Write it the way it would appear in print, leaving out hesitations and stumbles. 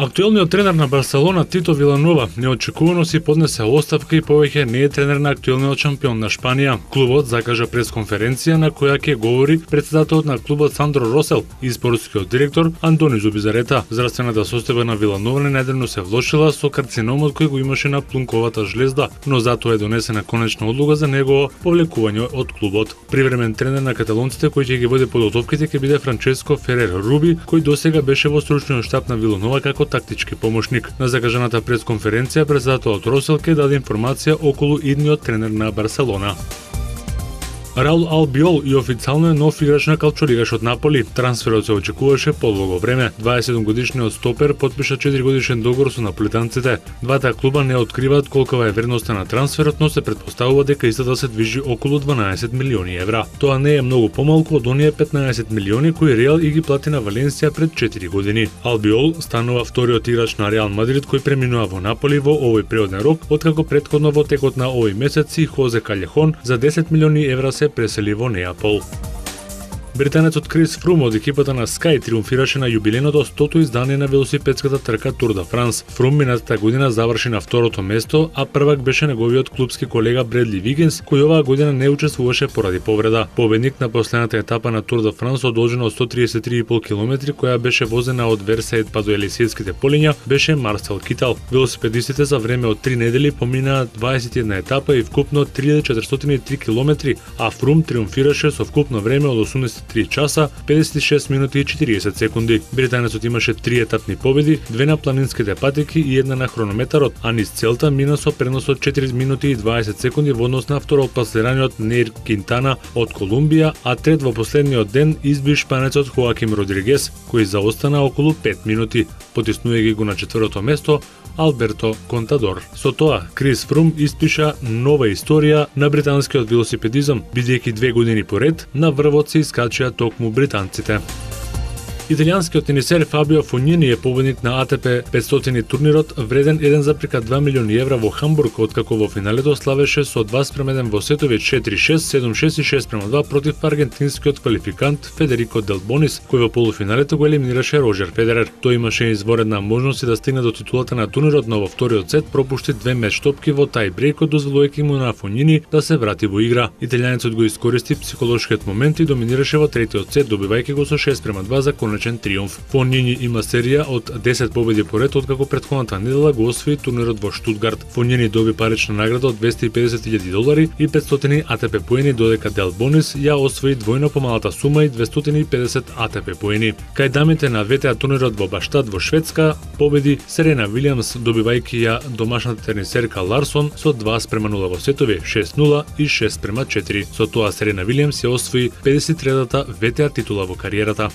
Актуелниот тренер на Барселона Тито Виланова неочекувано си поднесе оставка и повеќе не е тренер на актуелниот шампион на Шпанија. Клубот закажа пресконференција на која ќе говори претседателот на клубот Сандро Росел и спортскиот директор Антонио Зубизарета. Здравствената состојба на Виланова ненајдено се влошила со карциномот кој го имаше на плунковата жлезда, но затоа е донесена конечна одлука за негово повлекување од клубот. Привремен тренер на каталонците кој ќе ги води подготовките ќе биде Франческо Ферер Руби, кој досега беше во стручниот штаб на Виланова како тактички помошник. На закажаната пресконференција претседателот Росел ќе даде информација околу идниот тренер на Барселона. Раул Албиол и официјално е нов играч на калчуригаш од Наполи. Трансферот се очекуваше подолго време. 27-годишниот стопер потпиша 4-годишен договор со наполитанците. Двата клуба не откриваат колкава е вредноста на трансферот, но се претпоставува дека истата се движи околу 12 милиони евра. Тоа не е многу помалку од оние 15 милиони кои Реал и ги плати на Валенсија пред 4 години. Албиол станува вториот играч на Реал Мадрид кој преминува во Наполи во овој преоден рок, откако претходно во текот на овој месец и Хозе Калехон за 10 милиони евра се пресели во Неапол. Британецот Крис Фрум од екипата на Sky триумфираше на јубиленото 100-то издание на велосипедската трка Тур де Франс. Фрум минатата година заврши на второто место, а првак беше неговиот клубски колега Бредли Вигинс, кој оваа година не учествуваше поради повреда. Победник на последната етапа на Тур де Франс, одолжена од 133,5 км, која беше возена од Версаид па до Елисијските полиња, беше Марсел Китал. Велосипедистите за време од 3 недели поминаа 21 етапа и вкупно 3403 км, а Фрум триумфираше со вкупно време од 3 часа, 56 минути и 40 секунди. Британецот имаше 3 етапни победи, 2 на планинските патеки и 1 на хронометарот, а низ целта мина со пренос од 4 минути и 20 секунди во однос на второпласираниот Неир Кинтана од Колумбија, а трет во последниот ден изби шпанецот Хоаким Родригес, кој заостана околу 5 минути, потиснувајќи го на четвртото место Алберто Контадор. Со тоа, Крис Фрум испиша нова историја на британскиот велосипедизам, бидејќи 2 години поред на врвот се искачија токму британците. Италијанскиот тенисер Фабио Фонини е победник на АТП 500 турнирот вреден 1,2 милиони евра во Хамбург, откако во финалето славеше со 2:1 во сетови 4-6, 7-6 и 6:2 против аргентинскиот квалификант Федерико Делбонис, кој во полуфиналето го елиминираше Роджер Федерер. Тој имаше изворедна можност да стигне до титулата на турнирот, но во вториот сет пропушти 2 меч топки во тајбрейкот, дозволувајќи му на Фонини да се врати во игра. Италијанецот го искористи психолошкиот момент и доминираше во третиот сет, добивајќи го со 6:2 за конечен триумф. Фонини има серија од 10 победи поред, откако претходната недела го освои турнирот во Штутгарт. Фонини доби парична награда од $250,000 и 500 АТП поени, додека Делбонис ја освои двојно помалата сума и 250 АТП поени. Кај дамите на ВТА турнирот во Баштад во Шведска победи Серена Вилијамс, добивајќи ја домашната тенисерка Ларсон со 2:0 во сетови 6:0 и 6:4. Со тоа Серена Вилијамс ја освои 53-та ВТА титула во кариерата.